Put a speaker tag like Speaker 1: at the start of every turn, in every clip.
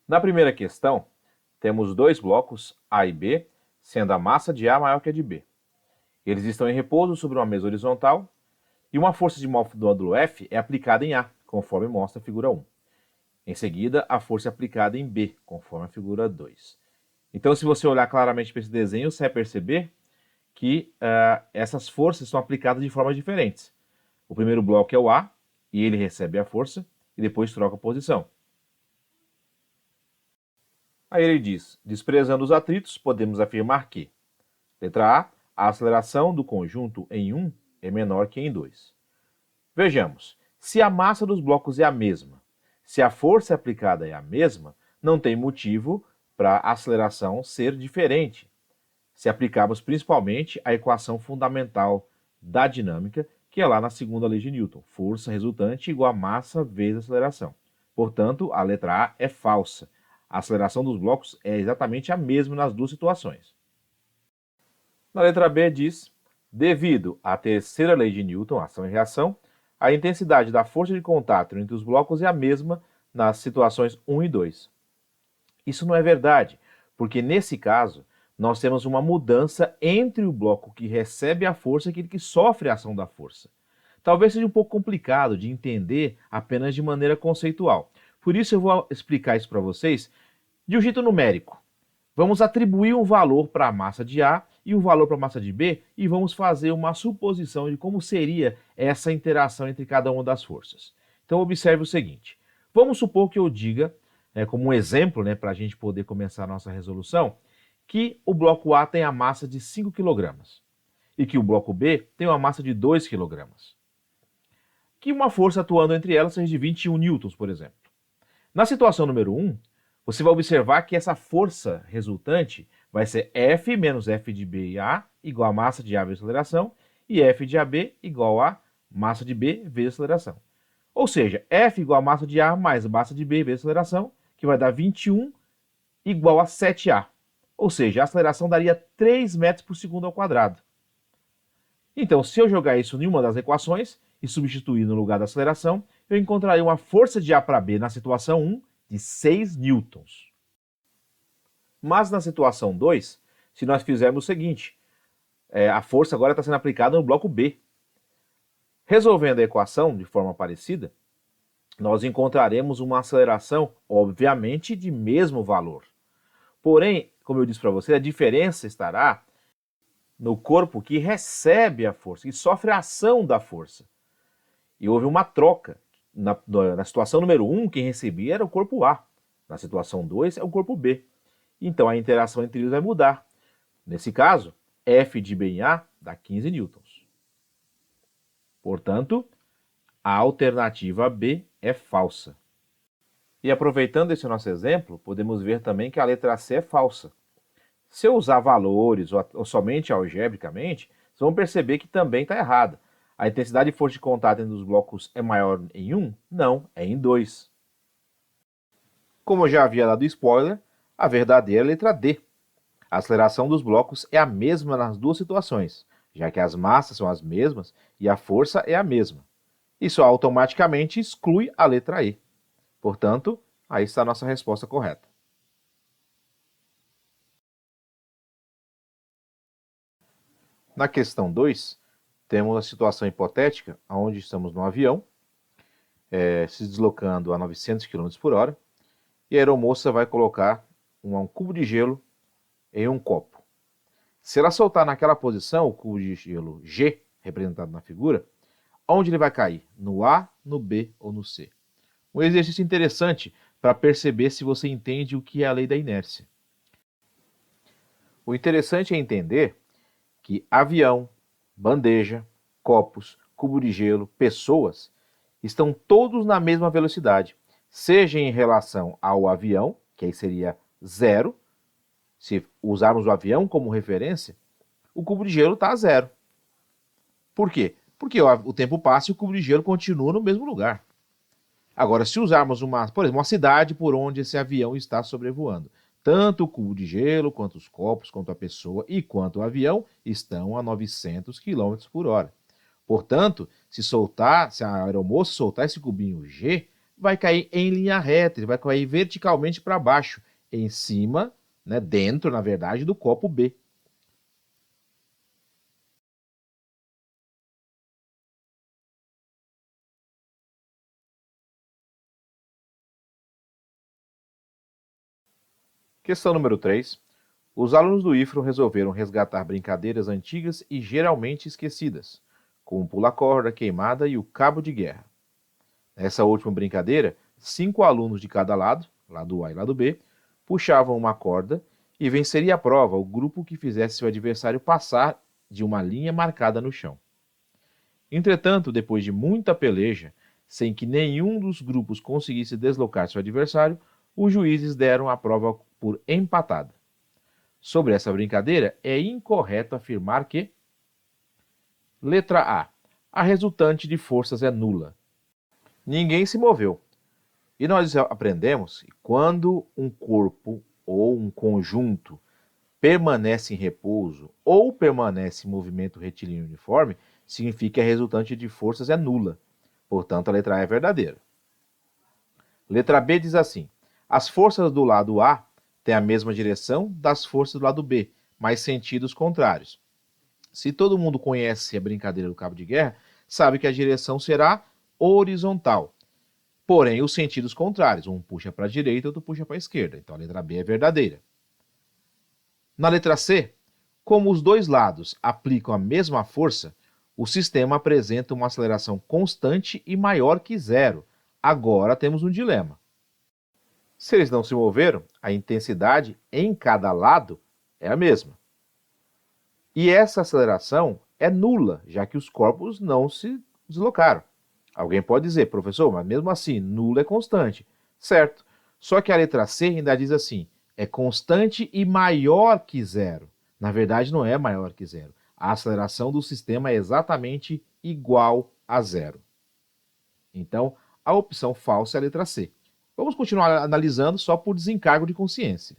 Speaker 1: Na primeira questão, temos dois blocos, A e B, sendo a massa de A maior que a de B. Eles estão em repouso sobre uma mesa horizontal e uma força de módulo F é aplicada em A, conforme mostra a figura 1. Em seguida, a força é aplicada em B, conforme a figura 2. Então, se você olhar claramente para esse desenho, você vai perceber que essas forças são aplicadas de formas diferentes. O primeiro bloco é o A, e ele recebe a força, e depois troca a posição. Aí ele diz, desprezando os atritos, podemos afirmar que, letra A aceleração do conjunto em 1 é menor que em 2. Vejamos, se a massa dos blocos é a mesma, se a força aplicada é a mesma, não tem motivo para a aceleração ser diferente, se aplicarmos principalmente a equação fundamental da dinâmica, que é lá na segunda lei de Newton, força resultante igual a massa vezes aceleração. Portanto, a letra A é falsa. A aceleração dos blocos é exatamente a mesma nas duas situações. Na letra B diz, devido à terceira lei de Newton, ação e reação, a intensidade da força de contato entre os blocos é a mesma nas situações 1 e 2. Isso não é verdade, porque nesse caso, nós temos uma mudança entre o bloco que recebe a força e aquele que sofre a ação da força. Talvez seja um pouco complicado de entender apenas de maneira conceitual. Por isso eu vou explicar isso para vocês de um jeito numérico. Vamos atribuir um valor para a massa de A e um valor para a massa de B e vamos fazer uma suposição de como seria essa interação entre cada uma das forças. Então observe o seguinte, vamos supor que eu diga, como um exemplo, para a gente poder começar a nossa resolução, que o bloco A tem a massa de 5 kg e que o bloco B tem uma massa de 2 kg. Que uma força atuando entre elas seja de 21 newtons, por exemplo. Na situação número 1, você vai observar que essa força resultante vai ser F menos F de B e A igual a massa de A vezes aceleração e F de AB igual a massa de B vezes aceleração. Ou seja, F igual a massa de A mais massa de B vezes aceleração, que vai dar 21 igual a 7A. Ou seja, a aceleração daria 3 metros por segundo ao quadrado. Então, se eu jogar isso em uma das equações e substituir no lugar da aceleração, eu encontraria uma força de A para B na situação 1 de 6 newtons. Mas na situação 2, se nós fizermos o seguinte, a força agora está sendo aplicada no bloco B. Resolvendo a equação de forma parecida, nós encontraremos uma aceleração, obviamente, de mesmo valor. Porém, como eu disse para você, a diferença estará no corpo que recebe a força, que sofre a ação da força. E houve uma troca. Na situação número 1, quem recebia era o corpo A. Na situação 2, é o corpo B. Então a interação entre eles vai mudar. Nesse caso, F de B em A dá 15 newtons. Portanto, a alternativa B é falsa. E aproveitando esse nosso exemplo, podemos ver também que a letra C é falsa. Se eu usar valores ou somente algebricamente, vocês vão perceber que também está errada. A intensidade de força de contato entre os blocos é maior em 1? Não, é em 2. Como eu já havia dado spoiler, a verdadeira é a letra D. A aceleração dos blocos é a mesma nas duas situações, já que as massas são as mesmas e a força é a mesma. Isso automaticamente exclui a letra E. Portanto, aí está a nossa resposta correta. Na questão 2, temos a situação hipotética onde estamos no avião, se deslocando a 900 km por hora, e a aeromoça vai colocar um cubo de gelo em um copo. Se ela soltar naquela posição o cubo de gelo G, representado na figura, onde ele vai cair? No A, no B ou no C? Um exercício interessante para perceber se você entende o que é a lei da inércia. O interessante é entender que avião, bandeja, copos, cubo de gelo, pessoas, estão todos na mesma velocidade, seja em relação ao avião, que aí seria zero, se usarmos o avião como referência, o cubo de gelo está a zero. Por quê? Porque o tempo passa e o cubo de gelo continua no mesmo lugar. Agora, se usarmos por exemplo, uma cidade por onde esse avião está sobrevoando, tanto o cubo de gelo, quanto os copos, quanto a pessoa e quanto o avião estão a 900 km por hora. Portanto, se a aeromoça soltar esse cubinho G, vai cair em linha reta, ele vai cair verticalmente para baixo, em cima, né, dentro, na verdade, do copo B. Questão número 3. Os alunos do IFRO resolveram resgatar brincadeiras antigas e geralmente esquecidas, como o pula-corda, queimada e o cabo de guerra. Nessa última brincadeira, 5 alunos de cada lado, lado A e lado B, puxavam uma corda e venceria a prova o grupo que fizesse seu adversário passar de uma linha marcada no chão. Entretanto, depois de muita peleja, sem que nenhum dos grupos conseguisse deslocar seu adversário, os juízes deram a prova por empatada. Sobre essa brincadeira, é incorreto afirmar que: letra A. A resultante de forças é nula. Ninguém se moveu. E nós aprendemos que quando um corpo ou um conjunto permanece em repouso ou permanece em movimento retilíneo uniforme, significa que a resultante de forças é nula. Portanto, a letra A é verdadeira. Letra B diz assim: as forças do lado A têm a mesma direção das forças do lado B, mas sentidos contrários. Se todo mundo conhece a brincadeira do cabo de guerra, sabe que a direção será horizontal. Porém, os sentidos contrários, um puxa para a direita, outro puxa para a esquerda. Então a letra B é verdadeira. Na letra C, como os dois lados aplicam a mesma força, o sistema apresenta uma aceleração constante e maior que zero. Agora temos um dilema. Se eles não se moveram, a intensidade em cada lado é a mesma. E essa aceleração é nula, já que os corpos não se deslocaram. Alguém pode dizer, professor, mas mesmo assim, nula é constante. Certo. Só que a letra C ainda diz assim, é constante e maior que zero. Na verdade, não é maior que zero. A aceleração do sistema é exatamente igual a zero. Então, a opção falsa é a letra C. Vamos continuar analisando só por desencargo de consciência.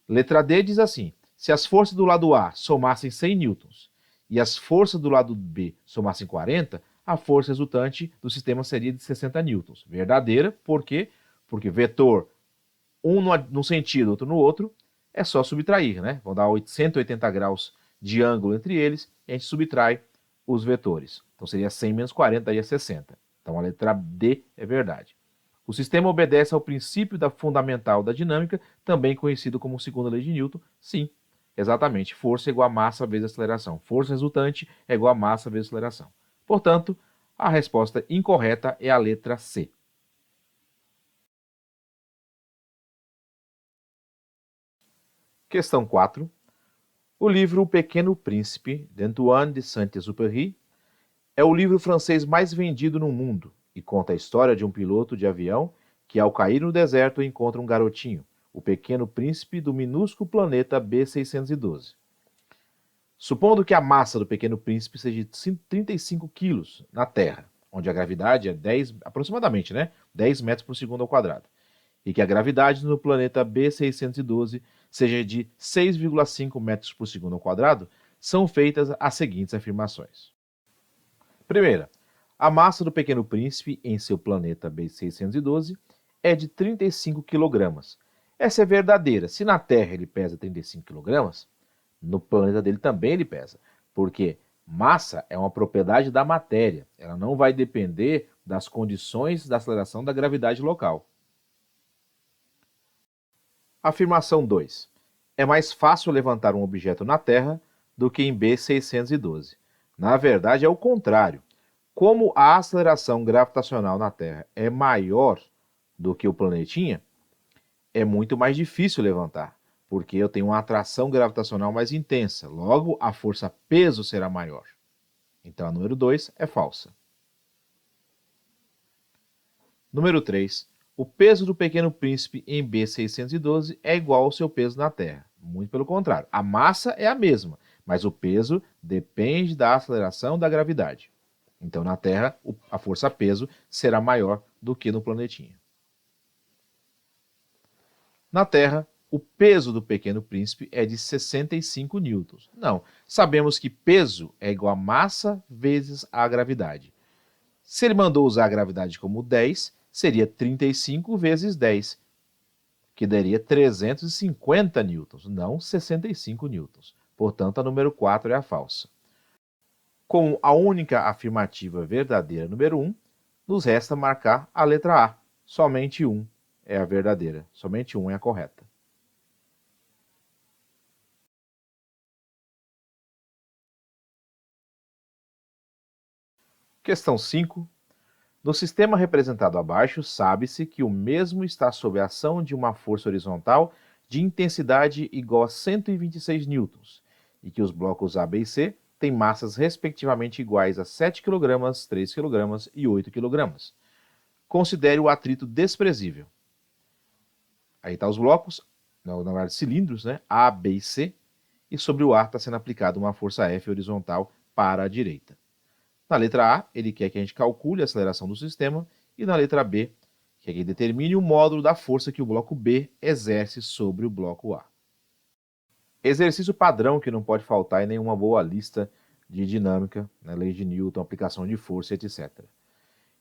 Speaker 1: Letra D diz assim, se as forças do lado A somassem 100 newtons e as forças do lado B somassem 40, a força resultante do sistema seria de 60 newtons. Verdadeira, por quê? Porque vetor, um num sentido, outro no outro, é só subtrair, né? Vão dar 180 graus de ângulo entre eles e a gente subtrai os vetores. Então seria 100 menos 40, daria 60. Então a letra D é verdade. O sistema obedece ao princípio fundamental da dinâmica, também conhecido como segunda lei de Newton. Sim, exatamente. Força é igual a massa vezes aceleração. Força resultante é igual a massa vezes aceleração. Portanto, a resposta incorreta é a letra C. Questão 4. O livro O Pequeno Príncipe, d'Antoine de Saint-Exupéry, é o livro francês mais vendido no mundo e conta a história de um piloto de avião que, ao cair no deserto, encontra um garotinho, o pequeno príncipe do minúsculo planeta B612. Supondo que a massa do pequeno príncipe seja de 35 quilos na Terra, onde a gravidade é 10, aproximadamente, né? 10 metros por segundo ao quadrado, e que a gravidade no planeta B612 seja de 6,5 metros por segundo ao quadrado, são feitas as seguintes afirmações. Primeira, a massa do Pequeno Príncipe em seu planeta B612 é de 35 kg. Essa é verdadeira. Se na Terra ele pesa 35 kg, no planeta dele também ele pesa, porque massa é uma propriedade da matéria, ela não vai depender das condições da aceleração da gravidade local. Afirmação 2. É mais fácil levantar um objeto na Terra do que em B612. Na verdade, é o contrário. Como a aceleração gravitacional na Terra é maior do que o planetinha, é muito mais difícil levantar, porque eu tenho uma atração gravitacional mais intensa. Logo, a força-peso será maior. Então, a número 2 é falsa. Número 3. O peso do Pequeno Príncipe em B612 é igual ao seu peso na Terra. Muito pelo contrário. A massa é a mesma, mas o peso depende da aceleração da gravidade. Então, na Terra, a força-peso será maior do que no planetinha. Na Terra, o peso do Pequeno Príncipe é de 65 newtons. Não, sabemos que peso é igual a massa vezes a gravidade. Se ele mandou usar a gravidade como 10, seria 35 vezes 10, que daria 350 newtons, não 65 newtons. Portanto, a número 4 é a falsa. Com a única afirmativa verdadeira, número 1, nos resta marcar a letra A. Somente 1 é a verdadeira, somente 1 é a correta. Questão 5. No sistema representado abaixo, sabe-se que o mesmo está sob a ação de uma força horizontal de intensidade igual a 126 newtons e que os blocos A, B e C têm massas respectivamente iguais a 7 kg, 3 kg e 8 kg. Considere o atrito desprezível. Aí estão os blocos, na verdade cilindros, né? A, B e C, e sobre o A está sendo aplicada uma força F horizontal para a direita. Na letra A, ele quer que a gente calcule a aceleração do sistema, e na letra B, quer que determine o módulo da força que o bloco B exerce sobre o bloco A. Exercício padrão que não pode faltar em nenhuma boa lista de dinâmica, né, lei de Newton, aplicação de força, etc.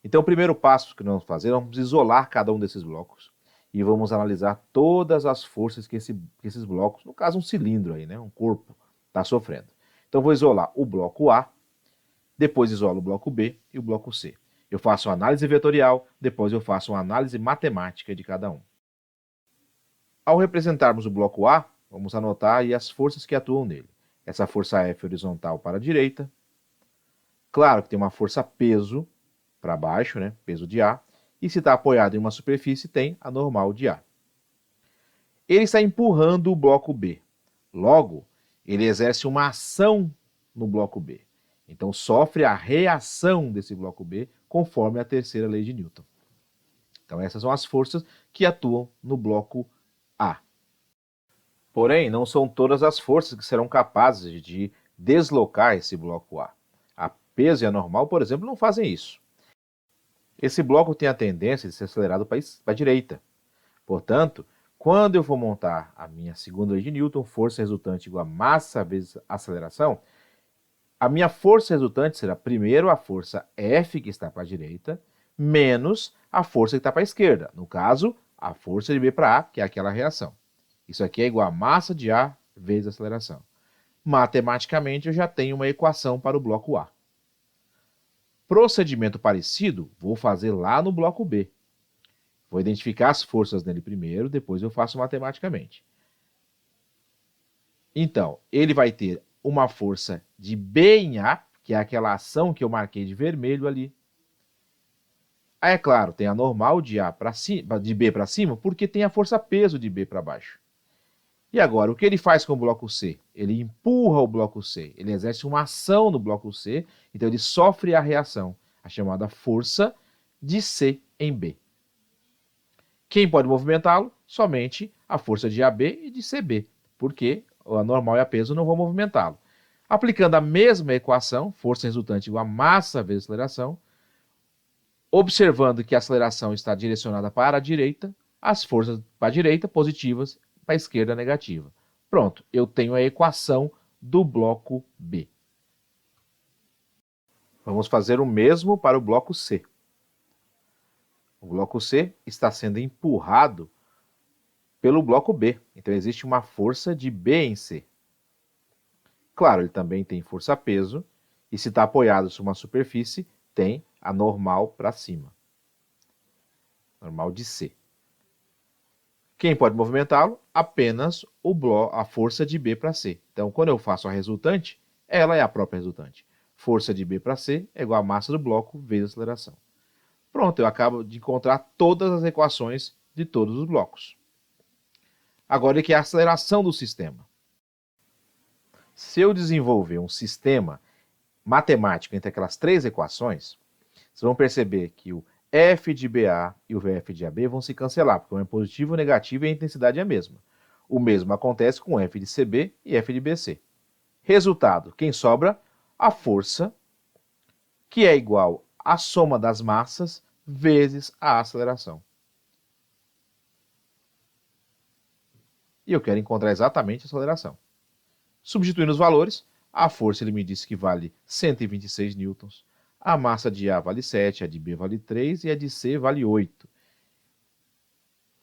Speaker 1: Então, o primeiro passo que nós vamos fazer, vamos isolar cada um desses blocos e vamos analisar todas as forças que esses blocos, no caso um cilindro aí, né, um corpo, está sofrendo. Então, vou isolar o bloco A, depois isolo o bloco B e o bloco C. Eu faço uma análise vetorial, depois eu faço uma análise matemática de cada um. Ao representarmos o bloco A, vamos anotar aí as forças que atuam nele. Essa força F horizontal para a direita. Claro que tem uma força peso para baixo, né? Peso de A. E se está apoiado em uma superfície, tem a normal de A. Ele está empurrando o bloco B. Logo, ele exerce uma ação no bloco B. Então, sofre a reação desse bloco B conforme a terceira lei de Newton. Então, essas são as forças que atuam no bloco A. Porém, não são todas as forças que serão capazes de deslocar esse bloco A. A peso e a normal, por exemplo, não fazem isso. Esse bloco tem a tendência de ser acelerado para a direita. Portanto, quando eu for montar a minha segunda lei de Newton, força resultante igual a massa vezes aceleração, a minha força resultante será primeiro a força F, que está para a direita, menos a força que está para a esquerda. No caso, a força de B para A, que é aquela reação. Isso aqui é igual a massa de A vezes aceleração. Matematicamente, eu já tenho uma equação para o bloco A. Procedimento parecido, vou fazer lá no bloco B. Vou identificar as forças nele primeiro, depois eu faço matematicamente. Então, ele vai ter uma força de B em A, que é aquela ação que eu marquei de vermelho ali. Aí, é claro, tem a normal de A para cima, de B para cima, porque tem a força peso de B para baixo. E agora, o que ele faz com o bloco C? Ele empurra o bloco C, ele exerce uma ação no bloco C, então ele sofre a reação, a chamada força de C em B. Quem pode movimentá-lo? Somente a força de AB e de CB, porque a normal e a peso não vão movimentá-lo. Aplicando a mesma equação, força resultante igual a massa vezes aceleração, observando que a aceleração está direcionada para a direita, as forças para a direita positivas, para a esquerda negativa. Pronto, eu tenho a equação do bloco B. Vamos fazer o mesmo para o bloco C. O bloco C está sendo empurrado pelo bloco B. Então existe uma força de B em C. Claro, ele também tem força-peso, e se está apoiado sobre uma superfície, tem a normal para cima. Normal de C. Quem pode movimentá-lo? Apenas a força de B para C. Então, quando eu faço a resultante, ela é a própria resultante. Força de B para C é igual a massa do bloco vezes a aceleração. Pronto, eu acabo de encontrar todas as equações de todos os blocos. Agora, o que é a aceleração do sistema? Se eu desenvolver um sistema matemático entre aquelas três equações, vocês vão perceber que o F de BA e o VF de AB vão se cancelar, porque um é positivo ou negativo e a intensidade é a mesma. O mesmo acontece com F de CB e F de BC. Resultado, quem sobra? A força, que é igual à soma das massas vezes a aceleração. E eu quero encontrar exatamente a aceleração. Substituindo os valores, a força ele me disse que vale 126 newtons, A massa de A vale 7, a de B vale 3 e a de C vale 8.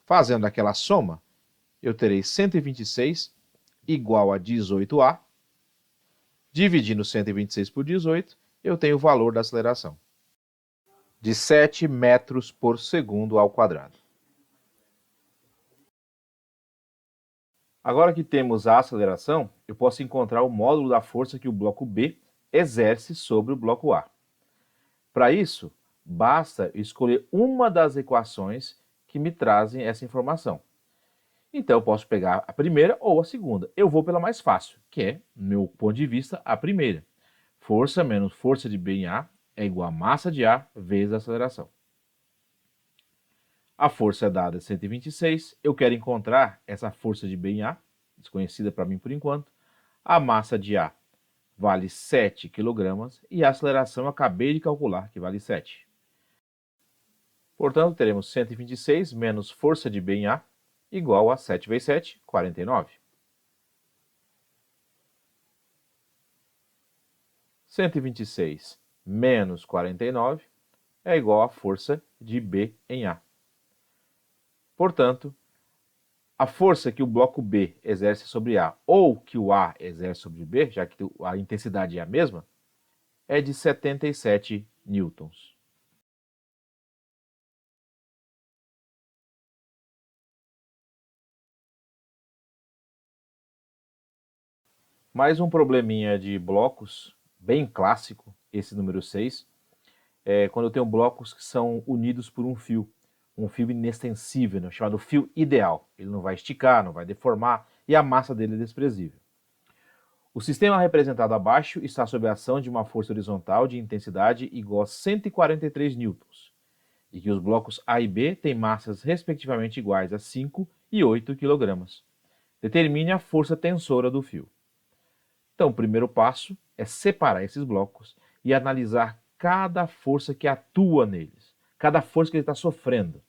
Speaker 1: Fazendo aquela soma, eu terei 126 igual a 18A. Dividindo 126 por 18, eu tenho o valor da aceleração, de 7 metros por segundo ao quadrado. Agora que temos a aceleração, eu posso encontrar o módulo da força que o bloco B exerce sobre o bloco A. Para isso, basta escolher uma das equações que me trazem essa informação. Então, eu posso pegar a primeira ou a segunda. Eu vou pela mais fácil, que é, no meu ponto de vista, a primeira. Força menos força de B em A é igual a massa de A vezes a aceleração. A força dada é 126, eu quero encontrar essa força de B em A, desconhecida para mim por enquanto. A massa de A vale 7 kg e a aceleração eu acabei de calcular, que vale 7. Portanto, teremos 126 menos força de B em A igual a 7 vezes 7, 49. 126 menos 49 é igual à força de B em A. Portanto, a força que o bloco B exerce sobre A ou que o A exerce sobre B, já que a intensidade é a mesma, é de 77 newtons. Mais um probleminha de blocos, bem clássico, esse número 6, é quando eu tenho blocos que são unidos por um fio inextensível, né, chamado fio ideal. Ele não vai esticar, não vai deformar e a massa dele é desprezível. O sistema representado abaixo está sob a ação de uma força horizontal de intensidade igual a 143 newtons, e que os blocos A e B têm massas respectivamente iguais a 5 e 8 kg. Determine a força tensora do fio. Então, o primeiro passo é separar esses blocos e analisar cada força que atua neles, cada força que ele está sofrendo.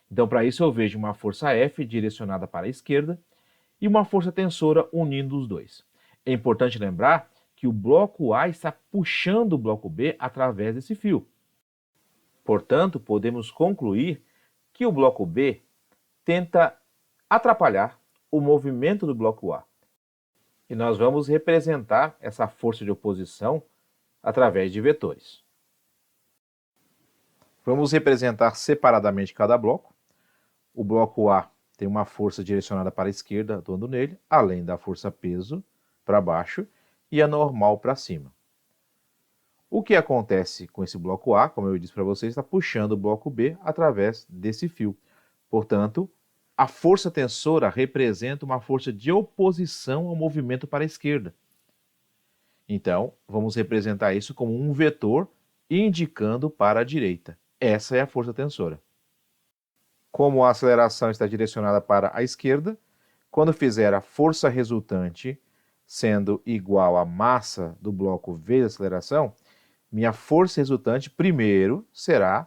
Speaker 1: Então, para isso, eu vejo uma força F direcionada para a esquerda e uma força tensora unindo os dois. É importante lembrar que o bloco A está puxando o bloco B através desse fio. Portanto, podemos concluir que o bloco B tenta atrapalhar o movimento do bloco A. E nós vamos representar essa força de oposição através de vetores. Vamos representar separadamente cada bloco. O bloco A tem uma força direcionada para a esquerda, atuando nele, além da força peso para baixo e a normal para cima. O que acontece com esse bloco A, como eu disse para vocês, está puxando o bloco B através desse fio. Portanto, a força tensora representa uma força de oposição ao movimento para a esquerda. Então, vamos representar isso como um vetor indicando para a direita. Essa é a força tensora. Como a aceleração está direcionada para a esquerda, quando fizer a força resultante sendo igual à massa do bloco vezes a aceleração, minha força resultante primeiro será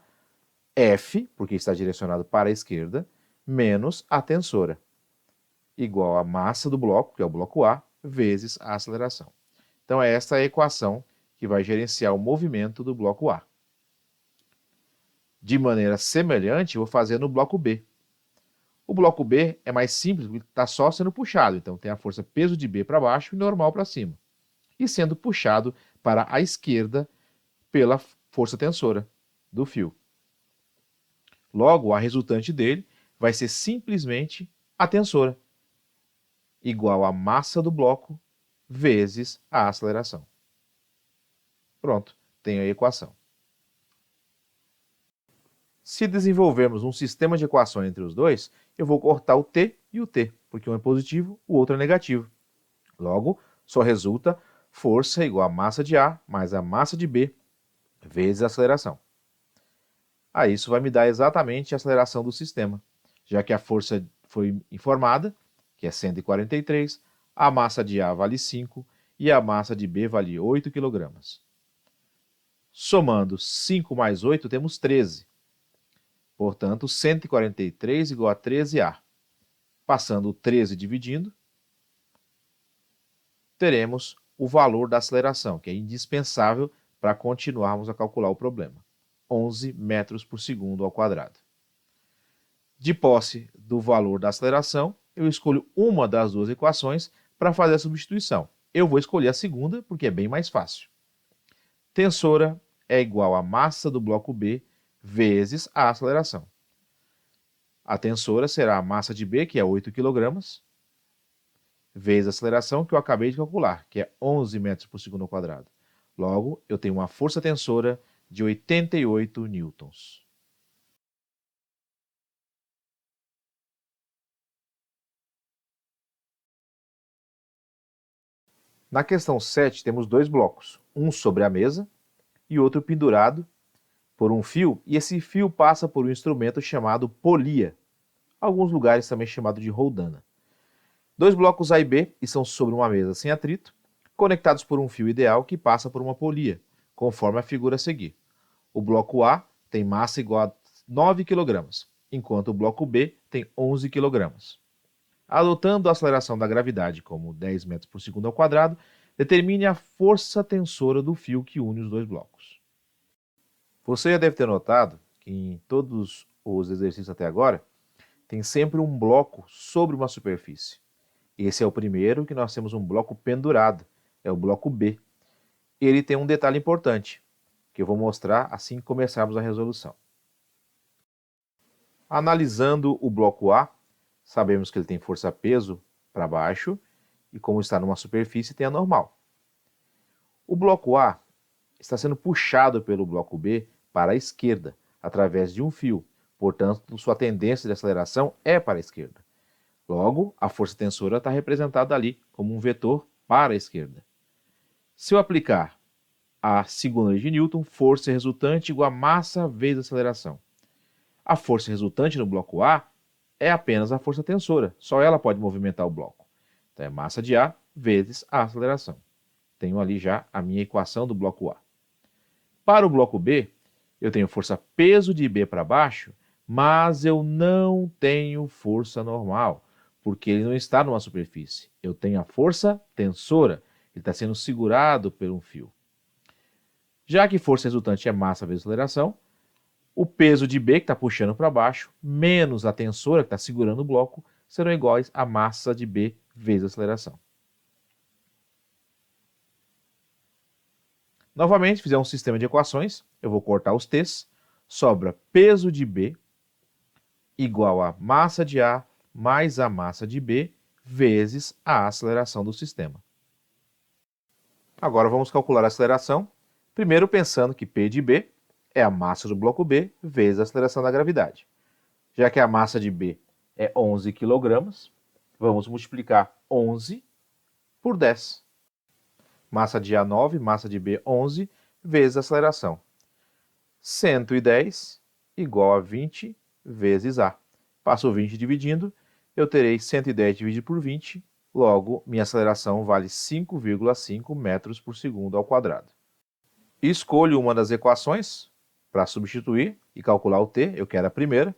Speaker 1: F, porque está direcionado para a esquerda, menos a tensora, igual à massa do bloco, que é o bloco A, vezes a aceleração. Então, é esta a equação que vai gerenciar o movimento do bloco A. De maneira semelhante, eu vou fazer no bloco B. O bloco B é mais simples, porque está só sendo puxado, então tem a força peso de B para baixo e normal para cima, e sendo puxado para a esquerda pela força tensora do fio. Logo, a resultante dele vai ser simplesmente a tensora, igual à massa do bloco vezes a aceleração. Pronto, tenho a equação. Se desenvolvermos um sistema de equações entre os dois, eu vou cortar o t e o t, porque um é positivo, o outro é negativo. Logo, só resulta força igual a massa de A mais a massa de B vezes a aceleração. Aí isso vai me dar exatamente a aceleração do sistema, já que a força foi informada, que é 143, a massa de A vale 5 e a massa de B vale 8 kg. Somando 5 mais 8, temos 13. Portanto, 143 igual a 13A. Passando o 13 dividindo, teremos o valor da aceleração, que é indispensável para continuarmos a calcular o problema. 11 metros por segundo ao quadrado. De posse do valor da aceleração, eu escolho uma das duas equações para fazer a substituição. Eu vou escolher a segunda, porque é bem mais fácil. Tensora é igual à massa do bloco B vezes a aceleração. A tensora será a massa de B, que é 8 kg, vezes a aceleração que eu acabei de calcular, que é 11 metros por segundo ao quadrado. Logo, eu tenho uma força tensora de 88 newtons. Na questão 7, temos dois blocos, um sobre a mesa e outro pendurado por um fio, e esse fio passa por um instrumento chamado polia, alguns lugares também chamado de roldana. Dois blocos A e B estão sobre uma mesa sem atrito, conectados por um fio ideal que passa por uma polia, conforme a figura a seguir. O bloco A tem massa igual a 9 kg, enquanto o bloco B tem 11 kg. Adotando a aceleração da gravidade como 10 metros por segundo ao quadrado, determine a força tensora do fio que une os dois blocos. Você já deve ter notado que em todos os exercícios até agora, tem sempre um bloco sobre uma superfície. Esse é o primeiro que nós temos um bloco pendurado, é o bloco B. Ele tem um detalhe importante, que eu vou mostrar assim que começarmos a resolução. Analisando o bloco A, sabemos que ele tem força-peso para baixo e, como está numa superfície, tem a normal. O bloco A está sendo puxado pelo bloco B para a esquerda, através de um fio. Portanto, sua tendência de aceleração é para a esquerda. Logo, a força tensora está representada ali como um vetor para a esquerda. Se eu aplicar a segunda lei de Newton, força resultante igual a massa vezes aceleração. A força resultante no bloco A é apenas a força tensora, só ela pode movimentar o bloco. Então é massa de A vezes a aceleração. Tenho ali já a minha equação do bloco A. Para o bloco B, eu tenho força peso de B para baixo, mas eu não tenho força normal, porque ele não está numa superfície. Eu tenho a força tensora, ele está sendo segurado por um fio. Já que força resultante é massa vezes aceleração, o peso de B, que está puxando para baixo, menos a tensora, que está segurando o bloco, serão iguais à massa de B vezes a aceleração. Novamente, fizer um sistema de equações, eu vou cortar os T's, sobra peso de B igual a massa de A mais a massa de B vezes a aceleração do sistema. Agora vamos calcular a aceleração, primeiro pensando que P de B é a massa do bloco B vezes a aceleração da gravidade. Já que a massa de B é 11 kg, vamos multiplicar 11 por 10. Massa de A 9, massa de B 11, vezes a aceleração. 110 igual a 20 vezes A. Passo o 20 dividindo, eu terei 110 dividido por 20, logo minha aceleração vale 5,5 metros por segundo ao quadrado. Escolho uma das equações para substituir e calcular o T, eu quero a primeira.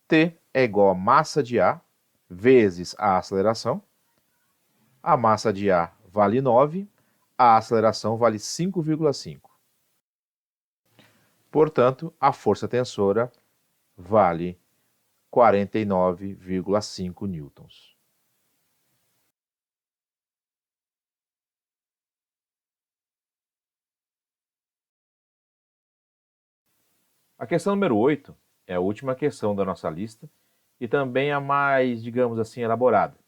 Speaker 1: T é igual a massa de A vezes a aceleração. A massa de A vale 9, a aceleração vale 5,5. Portanto, a força tensora vale 49,5 newtons. A questão número 8 é a última questão da nossa lista e também a mais, digamos assim, elaborada,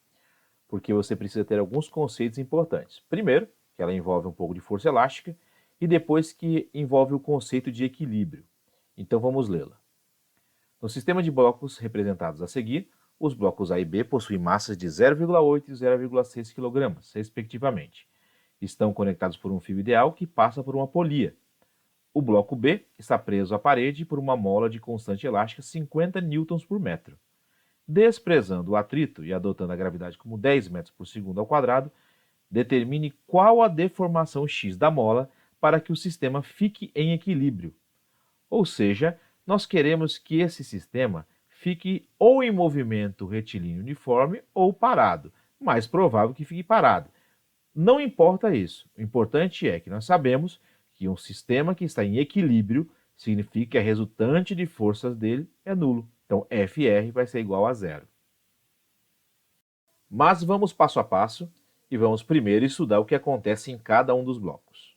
Speaker 1: porque você precisa ter alguns conceitos importantes. Primeiro, que ela envolve um pouco de força elástica, e depois que envolve o conceito de equilíbrio. Então vamos lê-la. No sistema de blocos representados a seguir, os blocos A e B possuem massas de 0,8 e 0,6 kg, respectivamente. Estão conectados por um fio ideal que passa por uma polia. O bloco B está preso à parede por uma mola de constante elástica 50 newtons por metro. Desprezando o atrito e adotando a gravidade como 10 metros por segundo ao quadrado, determine qual a deformação x da mola para que o sistema fique em equilíbrio. Ou seja, nós queremos que esse sistema fique ou em movimento retilíneo uniforme ou parado. Mais provável que fique parado. Não importa isso. O importante é que nós sabemos que um sistema que está em equilíbrio significa que a resultante de forças dele é nulo. Então, FR vai ser igual a zero. Mas vamos passo a passo e vamos primeiro estudar o que acontece em cada um dos blocos.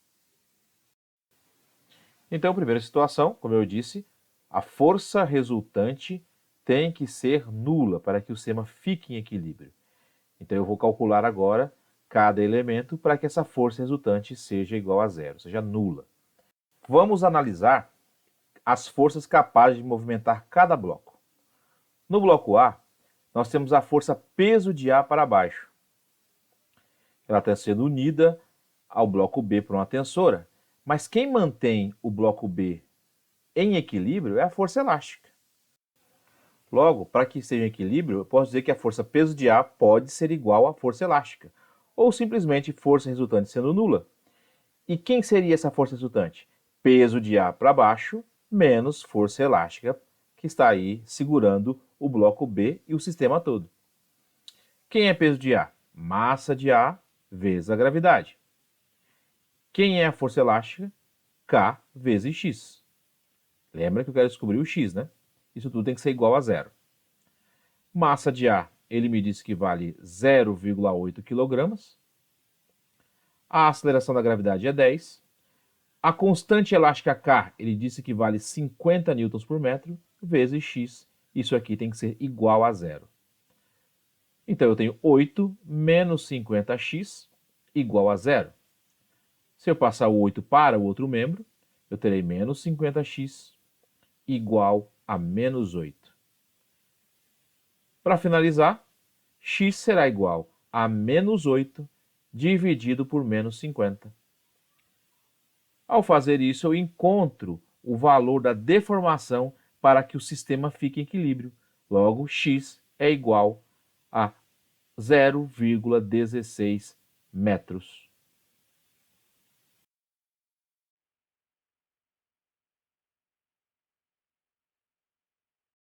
Speaker 1: Então, primeira situação, como eu disse, a força resultante tem que ser nula para que o sistema fique em equilíbrio. Então, eu vou calcular agora cada elemento para que essa força resultante seja igual a zero, seja nula. Vamos analisar as forças capazes de movimentar cada bloco. No bloco A, nós temos a força peso de A para baixo. Ela está sendo unida ao bloco B por uma tensora, mas quem mantém o bloco B em equilíbrio é a força elástica. Logo, para que esteja em equilíbrio, eu posso dizer que a força peso de A pode ser igual à força elástica, ou simplesmente força resultante sendo nula. E quem seria essa força resultante? Peso de A para baixo menos força elástica que está aí segurando o bloco B e o sistema todo. Quem é peso de A? Massa de A vezes a gravidade. Quem é a força elástica? K vezes X. Lembra que eu quero descobrir o X, né? Isso tudo tem que ser igual a zero. Massa de A, ele me disse que vale 0,8 kg. A aceleração da gravidade é 10. A constante elástica K, ele disse que vale 50 Nm por metro, vezes X. Isso aqui tem que ser igual a zero. Então, eu tenho 8 menos 50x igual a zero. Se eu passar o 8 para o outro membro, eu terei menos 50x igual a menos 8. Para finalizar, x será igual a menos 8 dividido por menos 50. Ao fazer isso, eu encontro o valor da deformação para que o sistema fique em equilíbrio. Logo, x é igual a 0,16 metros.